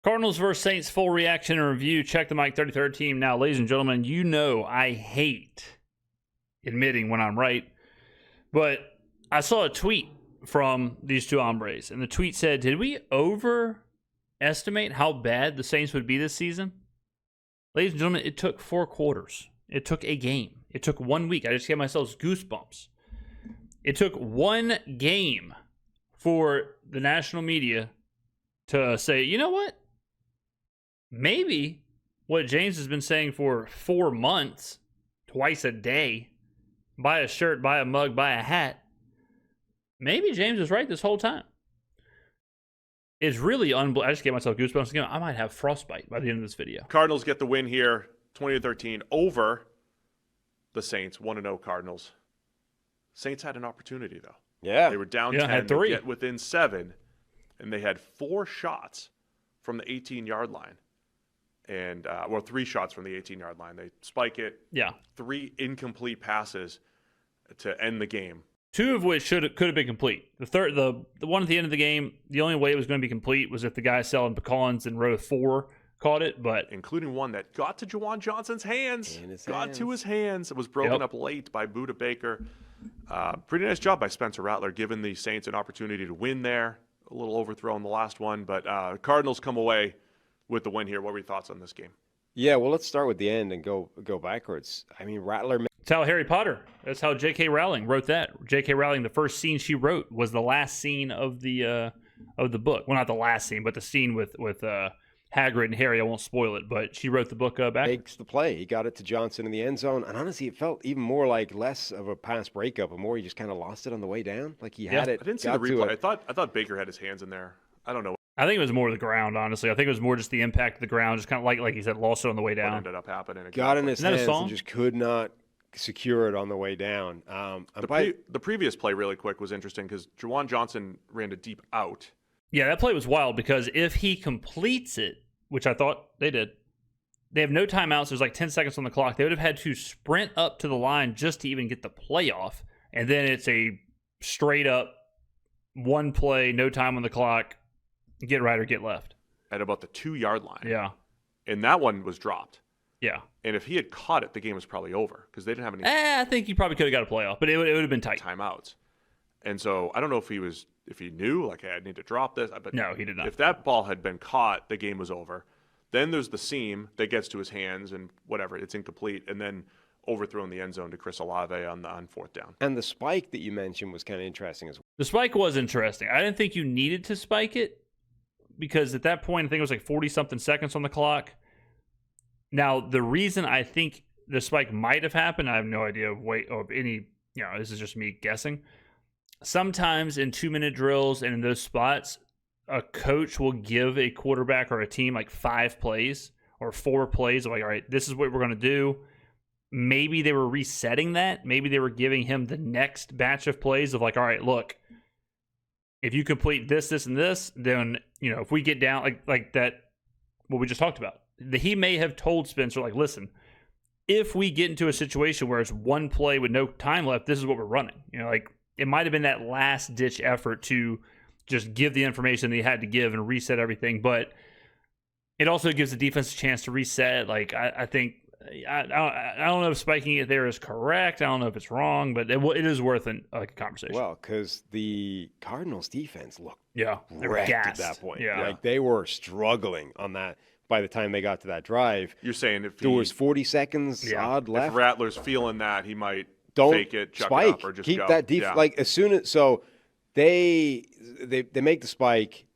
Cardinals versus Saints, full reaction and review. Check the Mike 33rd team. Now, ladies and gentlemen, you know I hate admitting when I'm right, but I saw a tweet from these two hombres, and the tweet said, did we overestimate how bad the Saints would be this season? Ladies and gentlemen, it took 4 quarters. It took a game. It took 1 week. I just gave myself goosebumps. It took 1 game for the national media to say, you know what? Maybe what James has been saying for 4 months, twice a day, buy a shirt, buy a mug, buy a hat, maybe James was right this whole time. It's really unbelievable. I just gave myself goosebumps again. I might have frostbite by the end of this video. Cardinals get the win here, 20-13, over the Saints, 1-0 Cardinals. Saints had an opportunity, though. Yeah. They were down 10 to get within 7, and they had 4 shots from the 18-yard line. And 3 shots from the 18-yard line. They spike it. Yeah. 3 incomplete passes to end the game. 2 of which could have been complete. The one at the end of the game, the only way it was going to be complete was if the guy selling pecans in row 4 caught it, but including one that got to Juwan Johnson's hands. To his hands. It was broken up late by Budda Baker. Pretty nice job by Spencer Rattler, giving the Saints an opportunity to win there. A little overthrow in the last one, but Cardinals come away with the win here. What were your thoughts on this game? Yeah, well, let's start with the end and go backwards. I mean, Rattler. That's how Harry Potter. That's how J.K. Rowling wrote that. J.K. Rowling, the first scene she wrote was the last scene of the book. Well, not the last scene, but the scene with Hagrid and Harry. I won't spoil it, but she wrote the book back. Makes the play. He got it to Johnson in the end zone, and honestly, it felt even more like less of a pass breakup, and more he just kind of lost it on the way down. Like he had it. I didn't see the replay. I thought Baker had his hands in there. I don't know. I think it was more the ground, honestly. I think it was more just the impact of the ground, just kind of like he said, lost it on the way down. What ended up happening? Got in his hands and just could not secure it on the way down. The previous play, really quick, was interesting because Juwan Johnson ran a deep out. Yeah, that play was wild because if he completes it, which I thought they did, they have no timeouts. There's like 10 seconds on the clock. They would have had to sprint up to the line just to even get the play off. And then it's a straight up 1 play, no time on the clock, get right or get left. At about the 2-yard line. Yeah. And that one was dropped. Yeah. And if he had caught it, the game was probably over because they didn't have any. I think he probably could have got a playoff, but it would have been tight. Timeouts. And so I don't know if he knew, like, hey, I need to drop this. But no, he did not. If that ball had been caught, the game was over. Then there's the seam that gets to his hands and whatever, it's incomplete. And then overthrown the end zone to Chris Olave on 4th down. And the spike that you mentioned was kind of interesting as well. The spike was interesting. I didn't think you needed to spike it because at that point, I think it was like 40-something seconds on the clock. Now, the reason I think the spike might have happened, I have no idea of any, this is just me guessing. Sometimes in 2-minute drills and in those spots, a coach will give a quarterback or a team like 5 plays or 4 plays of like, all right, this is what we're going to do. Maybe they were resetting that. Maybe they were giving him the next batch of plays of like, all right, look, if you complete this, this, and this, then, if we get down like that, what we just talked about, he may have told Spencer, like, listen, if we get into a situation where it's 1 play with no time left, this is what we're running. It might have been that last-ditch effort to just give the information that he had to give and reset everything, but it also gives the defense a chance to reset. Like, I think, I don't know if spiking it there is correct. I don't know if it's wrong, but it is worth a conversation. Well, because the Cardinals defense looked wrecked at that point. Yeah. Like, they were struggling on that. By the time they got to that drive, you're saying if there was 40 seconds odd left. If Rattler's feeling that, he might fake it, chuck spike, it up, or just keep go. that deep. Like as soon as they make the spike,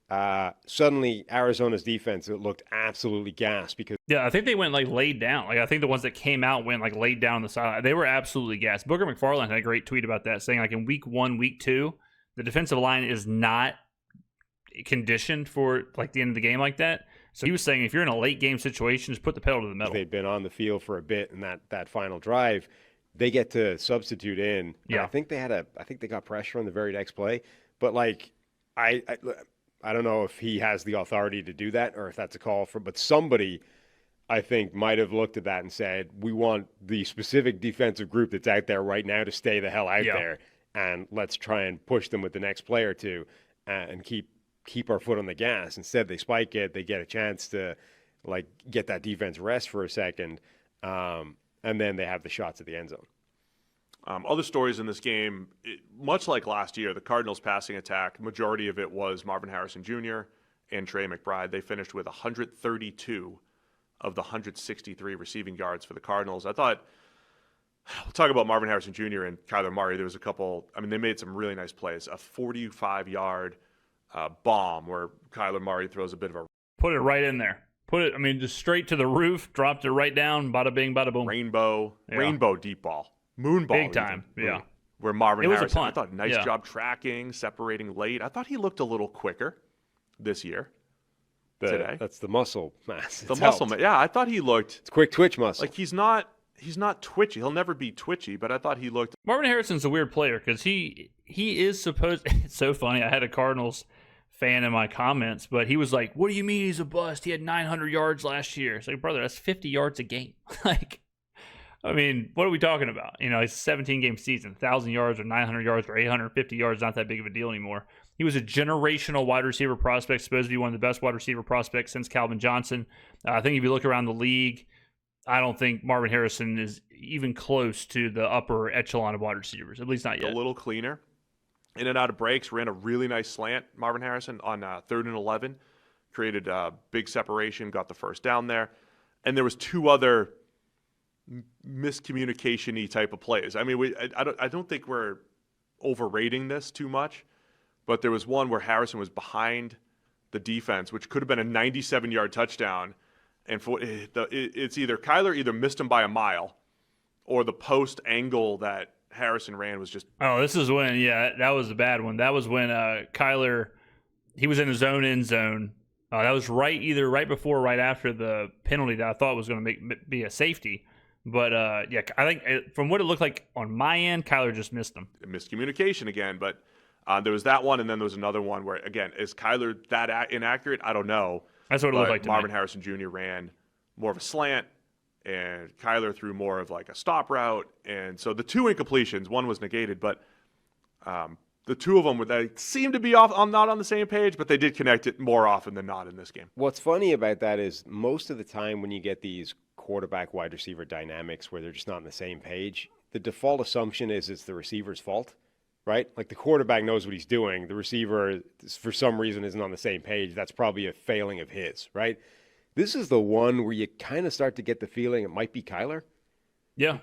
suddenly Arizona's defense looked absolutely gassed because I think they went like laid down. Like I think the ones that came out went like laid down on the sideline. They were absolutely gassed. Booker McFarland had a great tweet about that, saying like in week 1, week 2, the defensive line is not conditioned for like the end of the game like that. So he was saying if you're in a late game situation, just put the pedal to the metal. They'd been on the field for a bit in that final drive. They get to substitute in. Yeah. I think they got pressure on the very next play. But like I don't know if he has the authority to do that or if that's a call but somebody I think might have looked at that and said, we want the specific defensive group that's out there right now to stay the hell out there, and let's try and push them with the next play or two and keep keep our foot on the gas. Instead, they spike it. They get a chance to like get that defense rest for a second, and then they have the shots at the end zone. Other stories in this game, much like last year, the Cardinals' passing attack, majority of it was Marvin Harrison Jr. and Trey McBride. They finished with 132 of the 163 receiving yards for the Cardinals. I thought, we'll talk about Marvin Harrison Jr. and Kyler Murray. There was a couple, they made some really nice plays. A 45-yard bomb where Kyler Murray throws a bit of a... Put it right in there. Just straight to the roof, dropped it right down, bada bing, bada boom. Rainbow deep ball. Moon ball. Big time, yeah. Where Marvin Harrison, was a punt. I thought, nice job tracking, separating late. I thought he looked a little quicker this year. Today. That's the muscle mass. The muscle mass. Yeah, I thought he looked... It's quick twitch muscle. Like he's not twitchy. He'll never be twitchy, but I thought he looked... Marvin Harrison's a weird player because he is supposed... It's so funny. I had a Cardinals fan in my comments, but he was like, what do you mean he's a bust? He had 900 yards last year. It's like, brother, that's 50 yards a game. What are we talking about? It's a 17-game season. 1,000 yards or 900 yards or 850 yards, not that big of a deal anymore. He was a generational wide receiver prospect, supposed to be one of the best wide receiver prospects since Calvin Johnson. I think if you look around the league, I don't think Marvin Harrison is even close to the upper echelon of wide receivers, at least not yet. A little cleaner. In and out of breaks, ran a really nice slant, Marvin Harrison, on 3rd and 11. Created big separation, got the first down there. And there was two other miscommunication-y type of plays. I don't think we're overrating this too much, but there was one where Harrison was behind the defense, which could have been a 97-yard touchdown, and it's either Kyler missed him by a mile, or the post angle that Harrison ran was just... Oh, this is when, that was a bad one. That was when Kyler, he was in his own end zone. That was either right before or right after the penalty that I thought was going to be a safety. But, I think from what it looked like on my end, Kyler just missed him. Miscommunication again, but there was that one, and then there was another one where, again, is Kyler that inaccurate? I don't know. That's what it looked like to Marvin me. Harrison Jr. ran more of a slant, and Kyler threw more of like a stop route. And so the two incompletions, one was negated, but the two of them, they seemed to be not on the same page, but they did connect it more often than not in this game. What's funny about that is most of the time when you get these quarterback wide receiver dynamics where they're just not on the same page, the default assumption is it's the receiver's fault, right? Like the quarterback knows what he's doing. The receiver, for some reason, isn't on the same page. That's probably a failing of his, right? This is the one where you kind of start to get the feeling it might be Kyler. Yeah.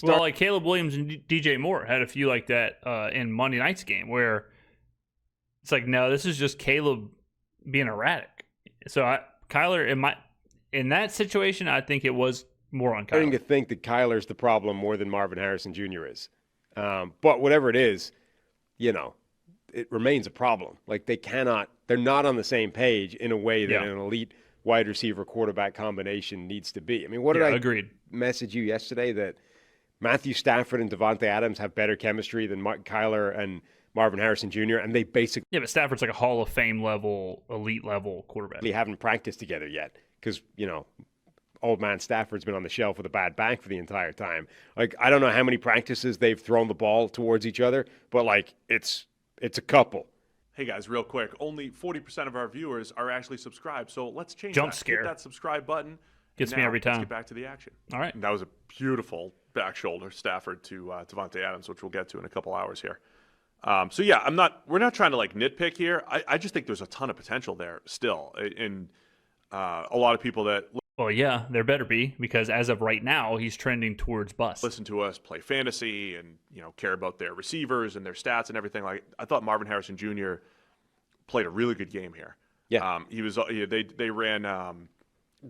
Well, like Caleb Williams and DJ Moore had a few like that in Monday night's game where it's like, no, this is just Caleb being erratic. So Kyler, in that situation, I think it was more on Kyler. I'm starting to think that Kyler's the problem more than Marvin Harrison Jr. is. But whatever it is, it remains a problem. Like they're not on the same page in a way that an elite wide receiver quarterback combination needs to be. What did I agreed. Message you yesterday that Matthew Stafford and Devontae Adams have better chemistry than Kyler and Marvin Harrison Jr., and they basically... Yeah, but Stafford's like a Hall of Fame level, elite level quarterback. They haven't practiced together yet because, old man Stafford's been on the shelf with a bad back for the entire time. Like, I don't know how many practices they've thrown the ball towards each other, but, it's a couple. Hey, guys, real quick. Only 40% of our viewers are actually subscribed, so let's change Jump that. scare. Hit that subscribe button. Gets me every time. Let's get back to the action. All right. And that was a beautiful back shoulder, Stafford to Devontae Adams, which we'll get to in a couple hours here. We're not trying to nitpick here. I just think there's a ton of potential there still. And a lot of people that... Well, yeah, there better be, because as of right now, he's trending towards bust. Listen to us play fantasy and, care about their receivers and their stats and everything. I thought Marvin Harrison Jr. played a really good game here. Yeah. They ran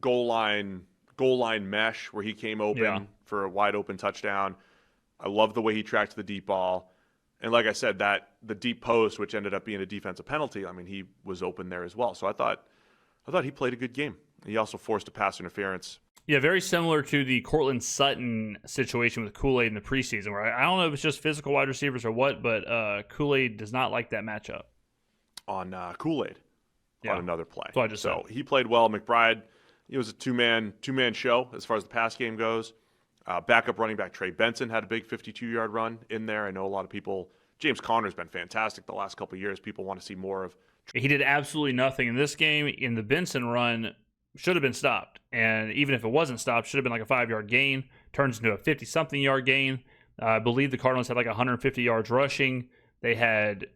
goal line mesh where he came open for a wide open touchdown. I love the way he tracked the deep ball. And like I said, the deep post, which ended up being a defensive penalty, he was open there as well. So I thought he played a good game. He also forced a pass interference. Yeah, very similar to the Cortland Sutton situation with Kool-Aid in the preseason, where I don't know if it's just physical wide receivers or what, but Kool-Aid does not like that matchup. On Kool-Aid on another play. So I just said. He played well. McBride, it was a two-man show as far as the pass game goes. Backup running back Trey Benson had a big 52-yard run in there. I know a lot of people, James Conner's been fantastic the last couple of years. People want to see more of He did absolutely nothing in this game. In the Benson run, should have been stopped. And even if it wasn't stopped, should have been like a 5-yard gain. Turns into a 50-something yard gain. I believe the Cardinals had like 150 yards rushing. They had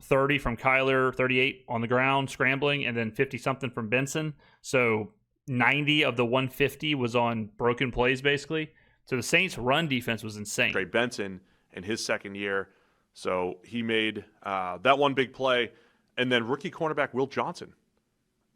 30 from Kyler, 38 on the ground scrambling, and then 50-something from Benson. So 90 of the 150 was on broken plays, basically. So the Saints' run defense was insane. Trey Benson in his second year. So he made that one big play. And then rookie cornerback Will Johnson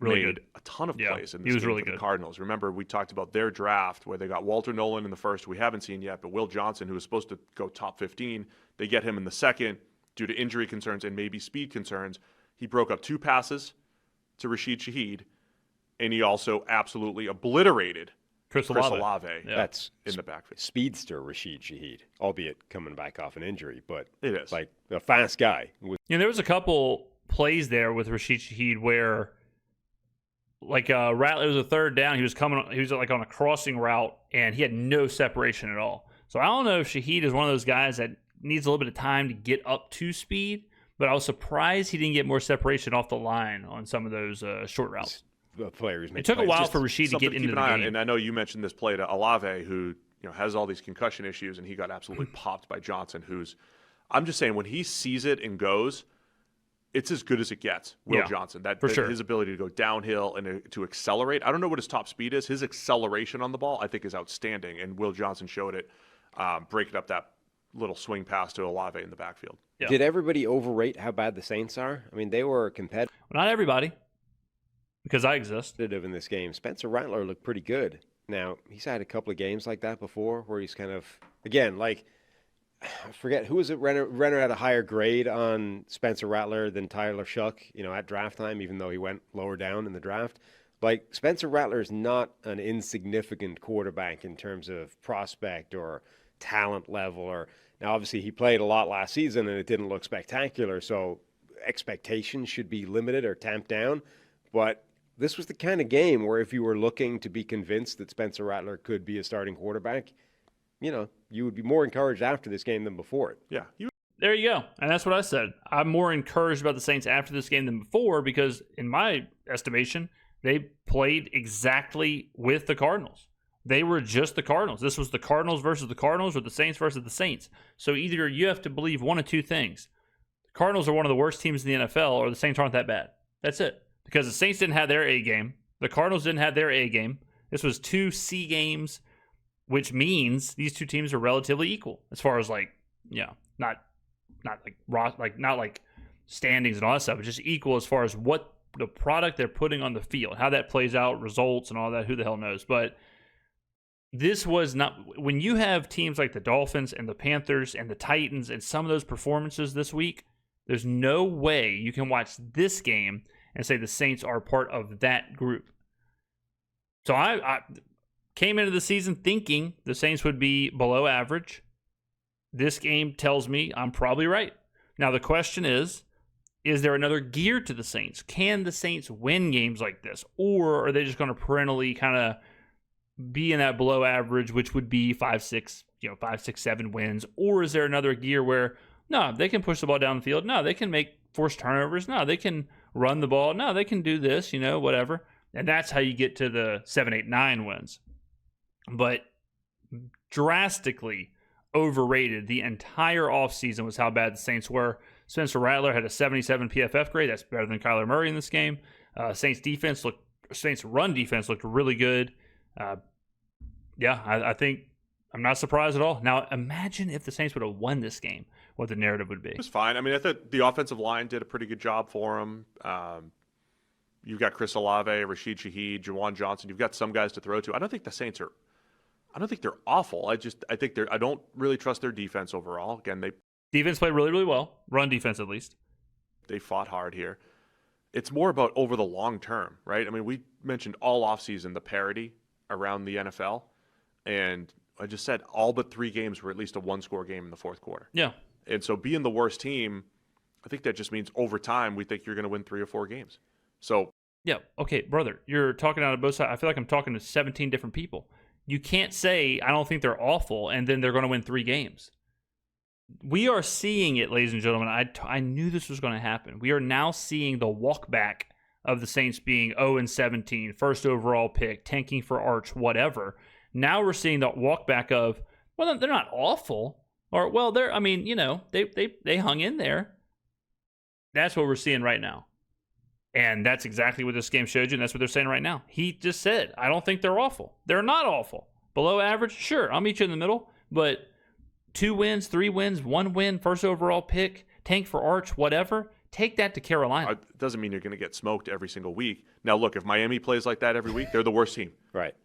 made a ton of plays in this game for the Cardinals. Remember, we talked about their draft where they got Walter Nolan in the first, we haven't seen yet, but Will Johnson, who was supposed to go top 15, they get him in the second due to injury concerns and maybe speed concerns. He broke up 2 passes to Rashid Shaheed, and he also absolutely obliterated Chris Olave. That's in the backfield. Speedster Rashid Shaheed, albeit coming back off an injury, but it is like a fast guy. There was a couple plays there with Rashid Shaheed where like Rattler was a third down. He was like on a crossing route and he had no separation at all. So I don't know if Shaheed is one of those guys that needs a little bit of time to get up to speed, but I was surprised he didn't get more separation off the line on some of those short routes. The players it took a while for Rashid to get into the game. And I know you mentioned this play to Olave, who has all these concussion issues, and he got absolutely popped by Johnson, I'm just saying, when he sees it and goes, it's as good as it gets, Will Johnson. His ability to go downhill and to accelerate. I don't know what his top speed is. His acceleration on the ball, I think, is outstanding, and Will Johnson showed it, breaking up that little swing pass to Olave in the backfield. Yeah. Did everybody overrate how bad the Saints are? I mean, they were competitive. Not everybody, because I exist. In this game, Spencer Rattler looked pretty good. Now, he's had a couple of games like that before where he's kind of, again, like, I forget, who was it? Renner had a higher grade on Spencer Rattler than Tyler Shuck, at draft time, even though he went lower down in the draft. Like, Spencer Rattler is not an insignificant quarterback in terms of prospect or talent level. Now, obviously, he played a lot last season and it didn't look spectacular, so expectations should be limited or tamped down. But this was the kind of game where if you were looking to be convinced that Spencer Rattler could be a starting quarterback, you would be more encouraged after this game than before it. Yeah. There you go. And that's what I said. I'm more encouraged about the Saints after this game than before because, in my estimation, they played exactly with the Cardinals. They were just the Cardinals. This was the Cardinals versus the Cardinals or the Saints versus the Saints. So either you have to believe one of two things. The Cardinals are one of the worst teams in the NFL or the Saints aren't that bad. That's it. Because the Saints didn't have their A game. The Cardinals didn't have their A game. This was 2 C games, which means these two teams are relatively equal as far as not like standings and all that stuff, but just equal as far as what the product they're putting on the field, how that plays out, results and all that, who the hell knows. But this was not, when you have teams like the Dolphins and the Panthers and the Titans and some of those performances this week, there's no way you can watch this game and say the Saints are part of that group. So I came into the season thinking the Saints would be below average. This game tells me I'm probably right. Now the question is there another gear to the Saints? Can the Saints win games like this? Or are they just going to perennially kind of be in that below average, which would be 5, 6, 7 wins? Or is there another gear where, no, they can push the ball down the field. No, they can make forced turnovers. No, they can run the ball. No, they can do this, whatever. And that's how you get to the 7, 8, 9 wins. But drastically overrated the entire offseason was how bad the Saints were. Spencer Rattler had a 77 PFF grade. That's better than Kyler Murray in this game. Saints run defense looked really good. I think I'm not surprised at all. Now, imagine if the Saints would have won this game, what the narrative would be. It was fine. I mean, I thought the offensive line did a pretty good job for him. You've got Chris Olave, Rashid Shaheed, Juwan Johnson. You've got some guys to throw to. I don't think the Saints are. I don't think they're awful. I think I don't really trust their defense overall. Again, defense played really, really well. Run defense, at least. They fought hard here. It's more about over the long term, right? I mean, we mentioned all offseason the parity around the NFL, and I just said all but 3 games were at least a 1-score game in the fourth quarter. Yeah. And so being the worst team, I think that just means over time we think you're going to win 3 or 4 games. So yeah, okay, brother, you're talking out of both sides. I feel like I'm talking to 17 different people. You can't say I don't think they're awful and then they're going to win 3 games. We are seeing it, ladies and gentlemen. I knew this was going to happen. We are now seeing the walk back of the Saints being 0-17, first overall pick, tanking for Arch, whatever. Now we're seeing the walk back of, well, they're not awful. Or, well, they hung in there. That's what we're seeing right now. And that's exactly what this game showed you, and that's what they're saying right now. He just said, I don't think they're awful. They're not awful. Below average? Sure, I'll meet you in the middle. But 2 wins, 3 wins, 1 win, first overall pick, tank for Arch, whatever, take that to Carolina. It doesn't mean you're going to get smoked every single week. Now, look, if Miami plays like that every week, they're the worst team. Right.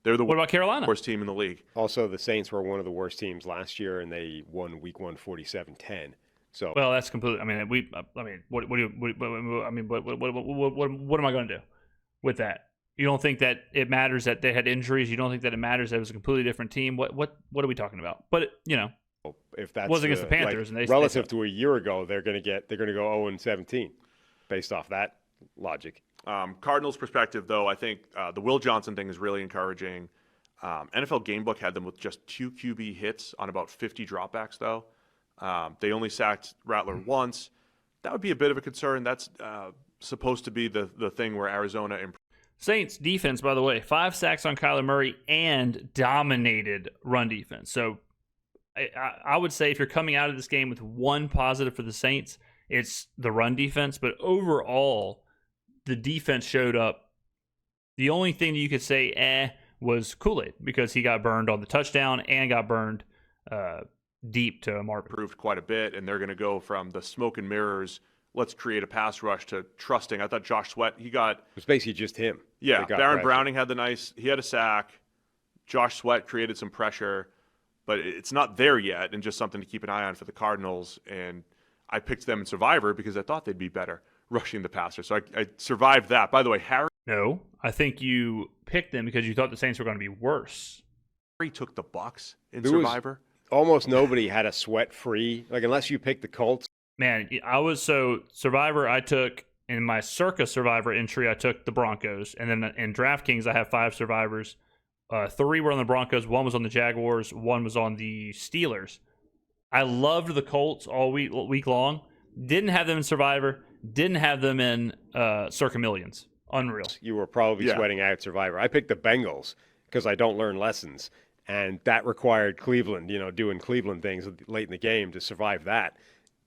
They're the What about Carolina? worst team in the league. Also, the Saints were one of the worst teams last year, and they won Week 1 47-10. So, Well, that's completely. What am I going to do with that? You don't think that it matters that they had injuries? You don't think that it matters that it was a completely different team? What are we talking about? But if that's was against the Panthers, and they relative to a year ago, they're going to go 0-17, based off that logic. Cardinals' perspective, though, I think the Will Johnson thing is really encouraging. NFL Gamebook had them with just 2 QB hits on about 50 dropbacks, though. They only sacked Rattler once. That would be a bit of a concern. That's supposed to be the thing where Arizona improved. Saints defense, by the way, 5 sacks on Kyler Murray and dominated run defense. So I would say if you're coming out of this game with one positive for the Saints, it's the run defense. But overall, the defense showed up. The only thing that you could say was Kool-Aid, because he got burned on the touchdown and got burned deep to Marvin. Improved quite a bit, and they're going to go from the smoke and mirrors, let's create a pass rush, to trusting. I thought Josh Sweat, it was basically just him. Yeah, Baron Browning had he had a sack. Josh Sweat created some pressure, but it's not there yet, and just something to keep an eye on for the Cardinals. And I picked them in Survivor because I thought they'd be better rushing the passer. So I survived that. By the way, No, I think you picked them because you thought the Saints were going to be worse. Harry took the Bucs in Survivor. Almost nobody had a Sweat-free, unless you picked the Colts. Man, Survivor, I took, in my Circa Survivor entry, I took the Broncos. And then in DraftKings, I have 5 Survivors. 3 were on the Broncos, 1 was on the Jaguars, 1 was on the Steelers. I loved the Colts all week long. Didn't have them in Survivor. Didn't have them in Circa Millions. Unreal. You were probably sweating out Survivor. I picked the Bengals because I don't learn lessons. And that required Cleveland, doing Cleveland things late in the game to survive that.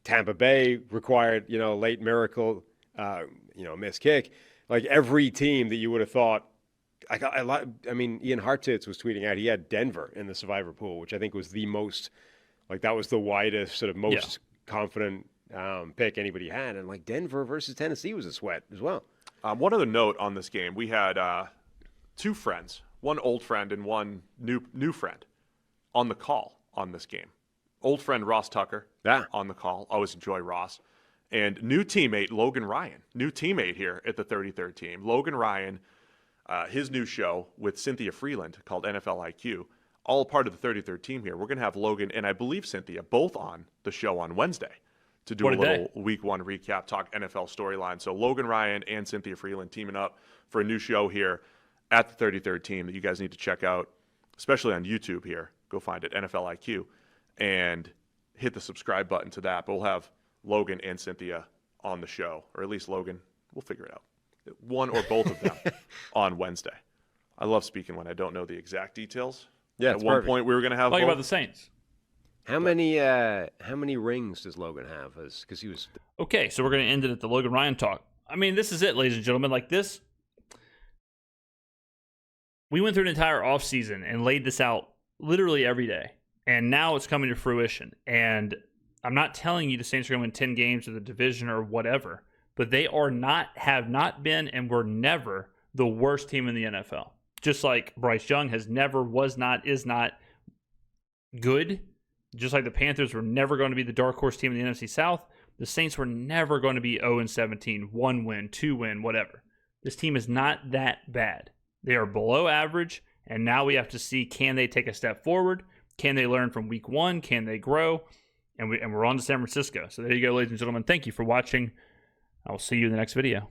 Tampa Bay required, late miracle, missed kick. Like every team that you would have thought. Ian Hartitz was tweeting out he had Denver in the Survivor pool, which I think was the most, that was the widest, sort of most confident pick anybody had. And Denver versus Tennessee was a sweat as well. One other note on this game: we had 2 friends, one old friend and one new friend, on the call on this game. Old friend Ross Tucker on the call. Always enjoy Ross. And new teammate Logan Ryan. New teammate here at the 33rd team. Logan Ryan, his new show with Cynthia Freeland called NFL IQ. All part of the 33rd team here. We're going to have Logan and I believe Cynthia both on the show on Wednesday to do a little Week 1 recap, talk NFL storyline. So Logan Ryan and Cynthia Freeland teaming up for a new show here at the 33rd team that you guys need to check out, especially on YouTube here. Go find it, NFL IQ, and hit the subscribe button to that. But we'll have Logan and Cynthia on the show, or at least Logan. We'll figure it out. One or both of them on Wednesday. I love speaking when I don't know the exact details. Yeah, at one point we were going to have about the Saints. How many rings does Logan have? Because he was okay. So we're going to end it at the Logan Ryan talk. I mean, this is it, ladies and gentlemen. This, we went through an entire offseason and laid this out literally every day, and now it's coming to fruition. And I'm not telling you the Saints are going to win 10 games of the division or whatever, but they have not been, and were never the worst team in the NFL. Just like Bryce Young has never, was not, is not good. Just like the Panthers were never going to be the dark horse team in the NFC South, the Saints were never going to be 0-17, 1 win, 2 win, whatever. This team is not that bad. They are below average, and now we have to see, can they take a step forward? Can they learn from week 1? Can they grow? And we're on to San Francisco. So there you go, ladies and gentlemen. Thank you for watching. I will see you in the next video.